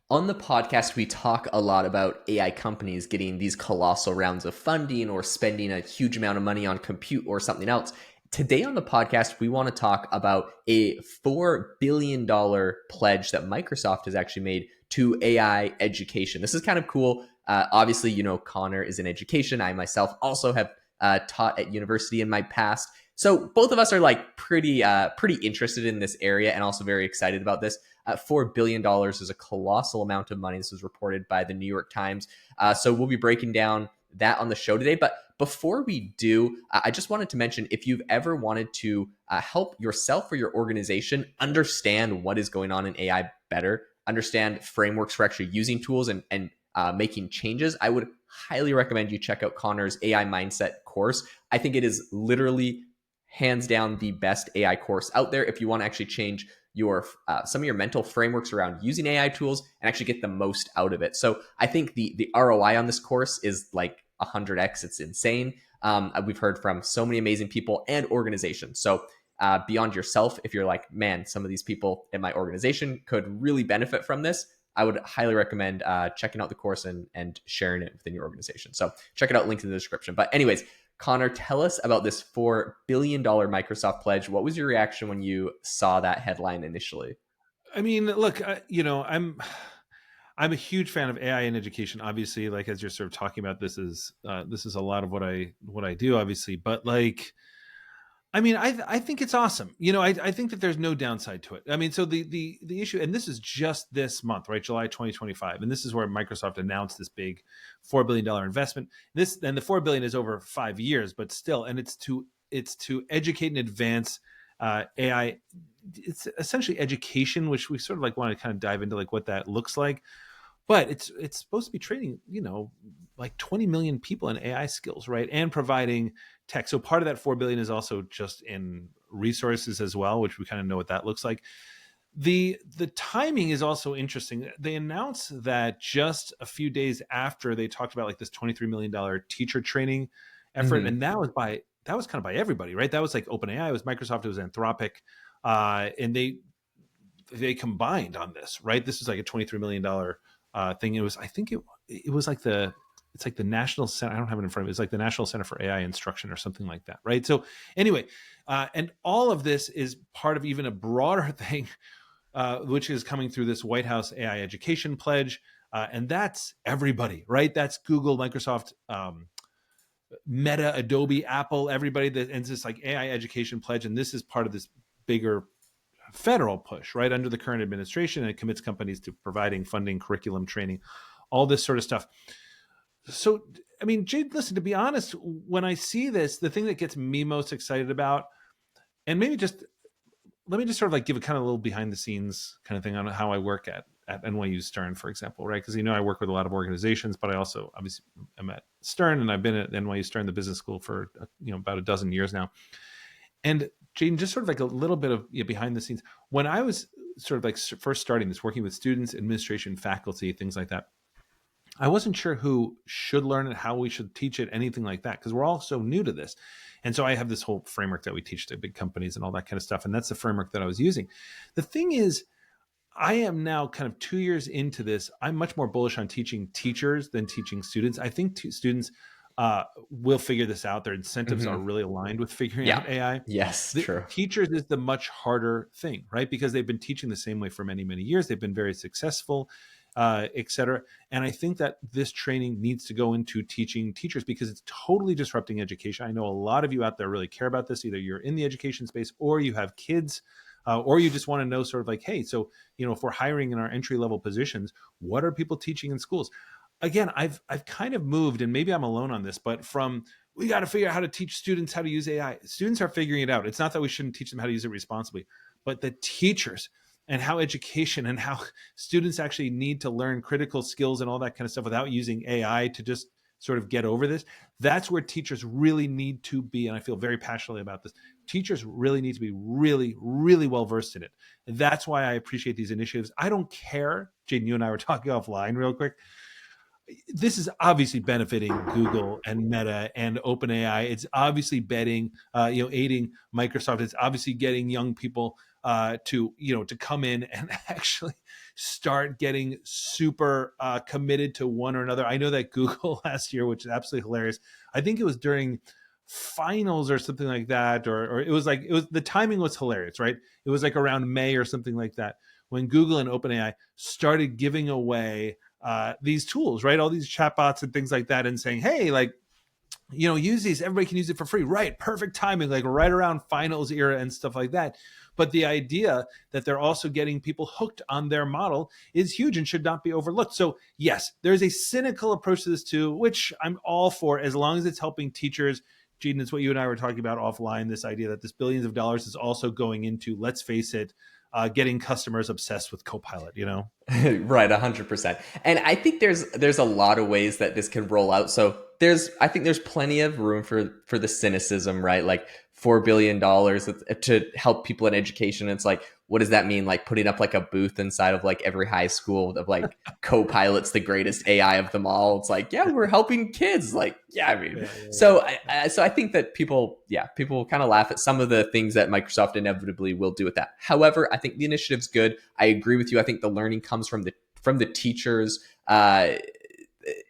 On the podcast, we talk a lot about AI companies getting these colossal rounds of funding or spending a huge amount of money on compute or something else. Today on the podcast, we want to talk about a $4 billion pledge that Microsoft has actually made to AI education. This is kind of cool. Obviously, Connor is in education. I myself also have taught at university in my past. So both of us are like pretty interested in this area and also very excited about this. $4 billion is a colossal amount of money. This was reported by the New York Times. So we'll be breaking down that on the show today. But before we do, I just wanted to mention if you've ever wanted to help yourself or your organization understand what is going on in AI better, understand frameworks for actually using tools and making changes, I would highly recommend you check out Connor's AI Mindset course. I think it is literally hands down the best AI course out there if you want to actually change your some of your mental frameworks around using AI tools and actually get the most out of it. So I think the ROI on this course is like 100x. It's insane. We've heard from so many amazing people and organizations. So beyond yourself, if you're like, man, some of these people in my organization could really benefit from this, I would highly recommend checking out the course and sharing it within your organization. So check it out, link in the description. But anyways, Connor, tell us about this $4 billion Microsoft pledge. What was your reaction when you saw that headline initially? I mean, look, I'm a huge fan of AI in education. Obviously, like as you're sort of talking about, this is a lot of what I do, obviously. But like, I mean, I think it's awesome. I think that there's no downside to it. I mean, so the issue, and this is just this month, right? July 2025, and this is where Microsoft announced this big $4 billion investment. The $4 billion is over 5 years, but still, and it's to educate and advance AI. It's essentially education, which we sort of like want to kind of dive into like what that looks like. But it's supposed to be training, like 20 million people in AI skills, right? And providing tech. So part of that 4 billion is also just in resources as well, which we kind of know what that looks like. The timing is also interesting. They announced that just a few days after they talked about like this $23 million teacher training effort, Mm-hmm. and that was kind of by everybody, right? That was like OpenAI, it was Microsoft, it was Anthropic, and they combined on this, right? This is like a $23 million thing. It was, I think it was like it's like the National Center. I don't have it in front of me. It's like the National Center for AI Instruction or something like that, right? So anyway, and all of this is part of even a broader thing, which is coming through this White House AI education pledge. And that's everybody, right? That's Google, Microsoft, Meta, Adobe, Apple, everybody that, and it's this like AI education pledge. And this is part of this bigger federal push, right, under the current administration, and it commits companies to providing funding, curriculum, training, all this sort of stuff. So, I mean, Jade, listen, to be honest, when I see this, the thing that gets me most excited about, and maybe just let me just sort of like give a kind of a little behind the scenes kind of thing on how I work at NYU Stern, for example, right? Because I work with a lot of organizations, but I also obviously am at Stern, and I've been at NYU Stern, the business school, for about a dozen years now. And Jaden, just sort of like a little bit of behind the scenes. When I was sort of like first starting this, working with students, administration, faculty, things like that, I wasn't sure who should learn it, how we should teach it, anything like that, because we're all so new to this. And so I have this whole framework that we teach to big companies and all that kind of stuff. And that's the framework that I was using. The thing is, I am now kind of 2 years into this. I'm much more bullish on teaching teachers than teaching students. I think students will figure this out. Their incentives are Mm-hmm. really aligned with figuring Yeah. out AI. Yes, The true. teachers is the much harder thing, right? Because they've been teaching the same way for many, many years. They've been very successful, et cetera. And I think that this training needs to go into teaching teachers because it's totally disrupting education. I know a lot of you out there really care about this. Either you're in the education space or you have kids, or you just want to know sort of like, hey, so, if we're hiring in our entry level positions, what are people teaching in schools? Again, I've kind of moved, and maybe I'm alone on this, but from we got to figure out how to teach students how to use AI. Students are figuring it out. It's not that we shouldn't teach them how to use it responsibly, but the teachers and how education and how students actually need to learn critical skills and all that kind of stuff without using AI to just sort of get over this. That's where teachers really need to be. And I feel very passionately about this. Teachers really need to be really, really well versed in it. And that's why I appreciate these initiatives. I don't care. Jaden, you and I were talking offline real quick. This is obviously benefiting Google and Meta and OpenAI. It's obviously aiding Microsoft. It's obviously getting young people to come in and actually start getting super committed to one or another. I know that Google last year, which is absolutely hilarious. I think it was during finals or something like that, or the timing was hilarious, right? It was like around May or something like that when Google and OpenAI started giving away these tools, right? All these chatbots and things like that, and saying, hey, like, use these. Everybody can use it for free. Right. Perfect timing, like right around finals era and stuff like that. But the idea that they're also getting people hooked on their model is huge and should not be overlooked. So yes, there's a cynical approach to this too, which I'm all for, as long as it's helping teachers. Jaeden, it's what you and I were talking about offline, this idea that this billions of dollars is also going into, let's face it, getting customers obsessed with Copilot. Right, 100%. And I think there's a lot of ways that this can roll out. So I think there's plenty of room for the cynicism, right? Like $4 billion to help people in education. It's like, what does that mean? Like putting up like a booth inside of like every high school of like Copilot's the greatest AI of them all. It's like, yeah, we're helping kids. Like, yeah, I mean, so I think that people kind of laugh at some of the things that Microsoft inevitably will do with that. However, I think the initiative's good. I agree with you. I think the learning comes from the teachers.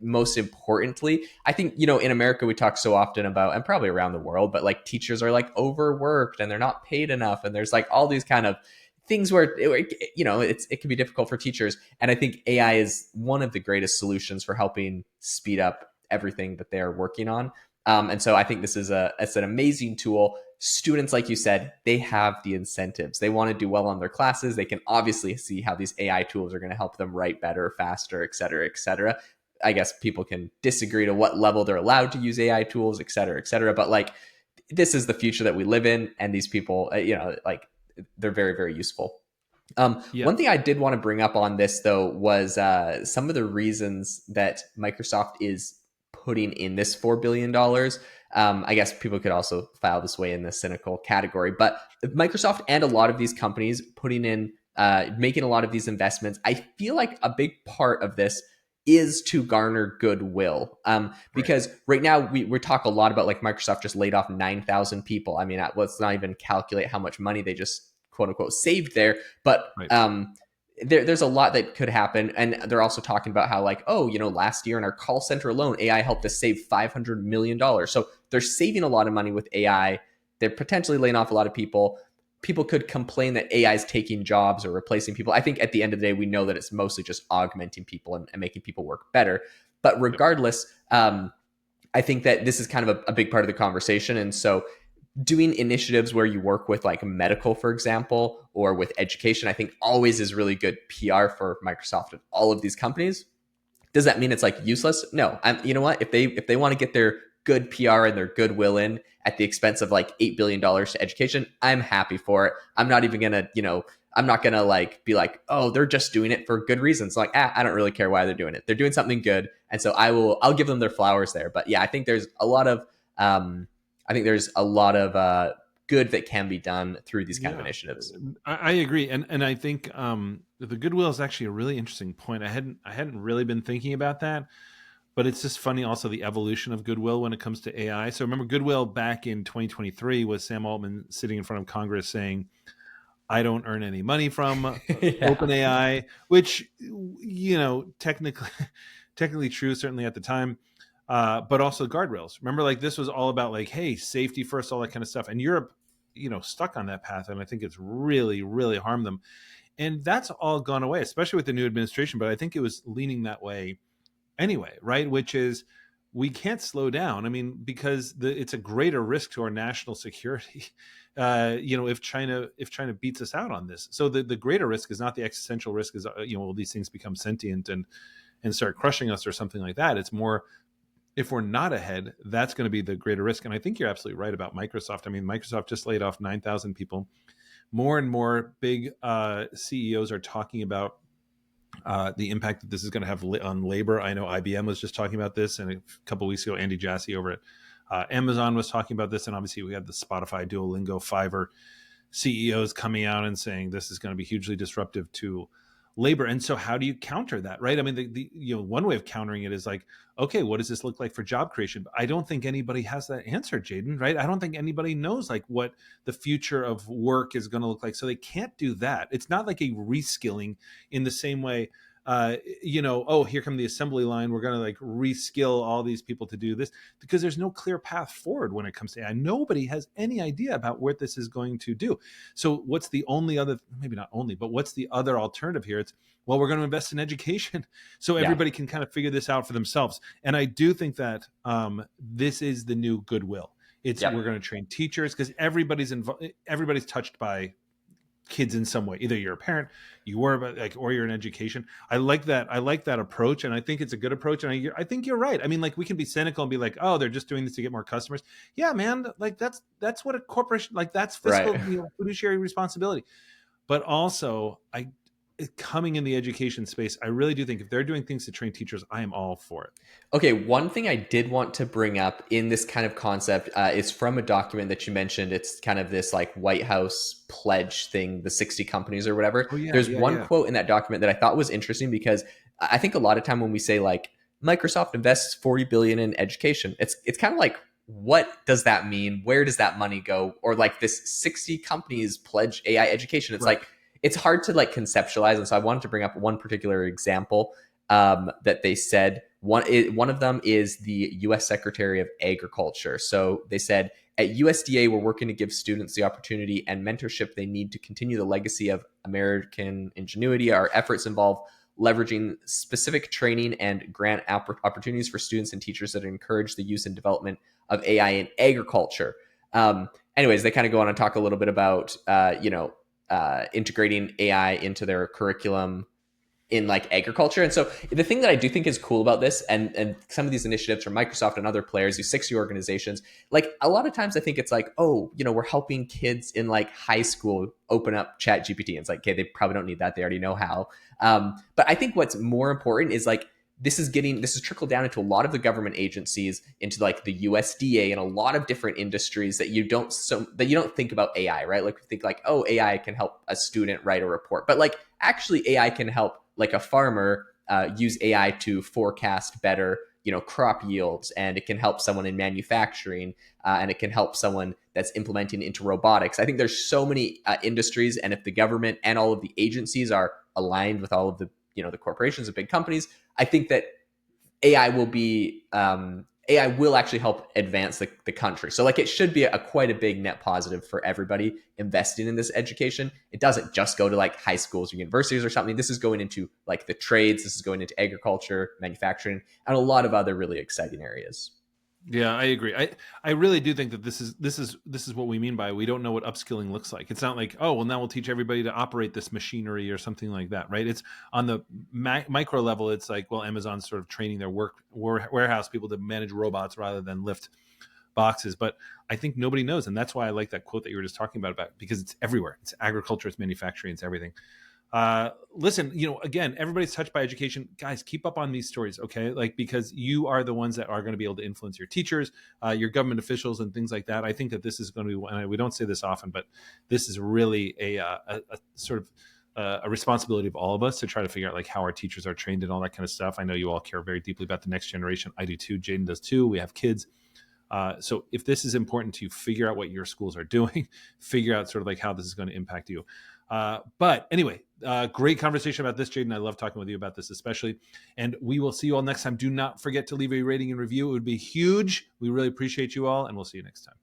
Most importantly, I think, in America, we talk so often about, and probably around the world, but like teachers are like overworked and they're not paid enough. And there's like all these kind of things where, it can be difficult for teachers. And I think AI is one of the greatest solutions for helping speed up everything that they're working on. And so I think it's an amazing tool. Students, like you said, they have the incentives. They want to do well on their classes. They can obviously see how these AI tools are going to help them write better, faster, et cetera, et cetera. I guess people can disagree to what level they're allowed to use AI tools, et cetera, et cetera. But like, this is the future that we live in. And these people, like, they're very, very useful. One thing I did want to bring up on this, though, was some of the reasons that Microsoft is putting in this $4 billion. I guess people could also file this way in the cynical category, but Microsoft and a lot of these companies putting in, making a lot of these investments, I feel like a big part of this is to garner goodwill. Because right now we talk a lot about like Microsoft just laid off 9,000 people. I mean, let's not even calculate how much money they just quote unquote saved there. But there's a lot that could happen. And they're also talking about how like, last year in our call center alone, AI helped us save $500 million. So they're saving a lot of money with AI. They're potentially laying off a lot of people. People could complain that AI is taking jobs or replacing people. I think at the end of the day, we know that it's mostly just augmenting people and making people work better. But regardless, I think that this is kind of a big part of the conversation. And so doing initiatives where you work with like medical, for example, or with education, I think always is really good PR for Microsoft and all of these companies. Does that mean it's like useless? No. You know what? If they want to get their good PR and their goodwill in at the expense of like $8 billion to education, I'm happy for it. I'm not even going to, I'm not going to like be like, oh, they're just doing it for good reasons. Like, I don't really care why they're doing it. They're doing something good. And so I'll give them their flowers there. But yeah, I think there's a lot of, good that can be done through these kind of initiatives. I agree. And I think the goodwill is actually a really interesting point. I hadn't really been thinking about that. But it's just funny also the evolution of goodwill when it comes to AI. So remember, goodwill back in 2023 was Sam Altman sitting in front of Congress saying, I don't earn any money from OpenAI, which, technically true, certainly at the time, but also guardrails. Remember, like this was all about like, hey, safety first, all that kind of stuff. And Europe, stuck on that path. And I think it's really, really harmed them. And that's all gone away, especially with the new administration. But I think it was leaning that way anyway, right? Which is we can't slow down. I mean, because it's a greater risk to our national security, if China beats us out on this. So the greater risk is not the existential risk is, will these things become sentient and start crushing us or something like that. It's more, if we're not ahead, that's going to be the greater risk. And I think you're absolutely right about Microsoft. I mean, Microsoft just laid off 9,000 people. More and more big CEOs are talking about the impact that this is going to have on labor. I know IBM was just talking about this, and a couple of weeks ago, Andy Jassy over at Amazon was talking about this. And obviously, we had the Spotify, Duolingo, Fiverr CEOs coming out and saying this is going to be hugely disruptive to labor. And so how do you counter that, right? I mean, one way of countering it is like, okay, what does this look like for job creation? But I don't think anybody has that answer, Jaeden, right? I don't think anybody knows like what the future of work is going to look like. So they can't do that. It's not like a reskilling in the same way, oh, here come the assembly line. We're going to like reskill all these people to do this, because there's no clear path forward when it comes to AI. Nobody has any idea about what this is going to do. So what's the only other, maybe not only, but what's the other alternative here? It's, well, we're going to invest in education so Yeah. everybody can kind of figure this out for themselves. And I do think that this is the new goodwill. It's Yep. we're going to train teachers, because everybody's touched by kids in some way. Either you're a parent, you were like, or you're in education. I like that approach, and I think it's a good approach. And I think you're right. I mean, like, we can be cynical and be like, oh, they're just doing this to get more customers. Yeah, man, like that's what a corporation, like, that's fiscal, Right. fiduciary responsibility. But also, coming in the education space, I really do think if they're doing things to train teachers, I am all for it. Okay, one thing I did want to bring up in this kind of concept is from a document that you mentioned. It's kind of this like White House pledge thing, the 60 companies or whatever. Oh yeah, There's yeah, one yeah. quote in that document that I thought was interesting, because I think a lot of time when we say like Microsoft invests 40 billion in education, it's kind of like, what does that mean? Where does that money go? Or like this 60 companies pledge AI education. It's Right. like, it's hard to like conceptualize. And so I wanted to bring up one particular example that they said. One of them is the U.S. Secretary of Agriculture. So they said, at USDA, we're working to give students the opportunity and mentorship they need to continue the legacy of American ingenuity. Our efforts involve leveraging specific training and grant opportunities for students and teachers that encourage the use and development of AI in agriculture. Anyways, they kind of go on and talk a little bit about, integrating AI into their curriculum in like agriculture. And so the thing that I do think is cool about this, and some of these initiatives from Microsoft and other players, these 60 organizations, like a lot of times I think it's like, oh, we're helping kids in like high school open up Chat GPT. And it's like, okay, they probably don't need that. They already know how. But I think what's more important is like, this is trickled down into a lot of the government agencies, into like the USDA and a lot of different industries that you don't think about AI, right? Like, we think like, oh, AI can help a student write a report, but like actually AI can help like a farmer use AI to forecast better, crop yields, and it can help someone in manufacturing, and it can help someone that's implementing into robotics. I think there's so many industries, and if the government and all of the agencies are aligned with all of the the corporations and big companies, I think that AI will actually help advance the country. So like, it should be quite a big net positive for everybody investing in this education. It doesn't just go to like high schools or universities or something. This is going into like the trades. This is going into agriculture, manufacturing, and a lot of other really exciting areas. Yeah, I agree. I really do think that this is what we mean by, we don't know what upskilling looks like. It's not like, oh, well, now we'll teach everybody to operate this machinery or something like that, right? It's on the micro level. It's like, well, Amazon's sort of training their warehouse people to manage robots rather than lift boxes. But I think nobody knows, and that's why I like that quote that you were just talking about, because it's everywhere. It's agriculture, it's manufacturing, it's everything. Listen, again, everybody's touched by education. Guys, keep up on these stories, okay? Like, because you are the ones that are going to be able to influence your teachers, your government officials, and things like that. I think that this is going to be, and we don't say this often, but this is really a sort of a responsibility of all of us to try to figure out like how our teachers are trained and all that kind of stuff. I know you all care very deeply about the next generation. I do too. Jaeden does too. We have kids. So if this is important to you, figure out what your schools are doing, figure out sort of like how this is going to impact you. But anyway, great conversation about this, Jaeden. I love talking with you about this especially. And we will see you all next time. Do not forget to leave a rating and review. It would be huge. We really appreciate you all, and we'll see you next time.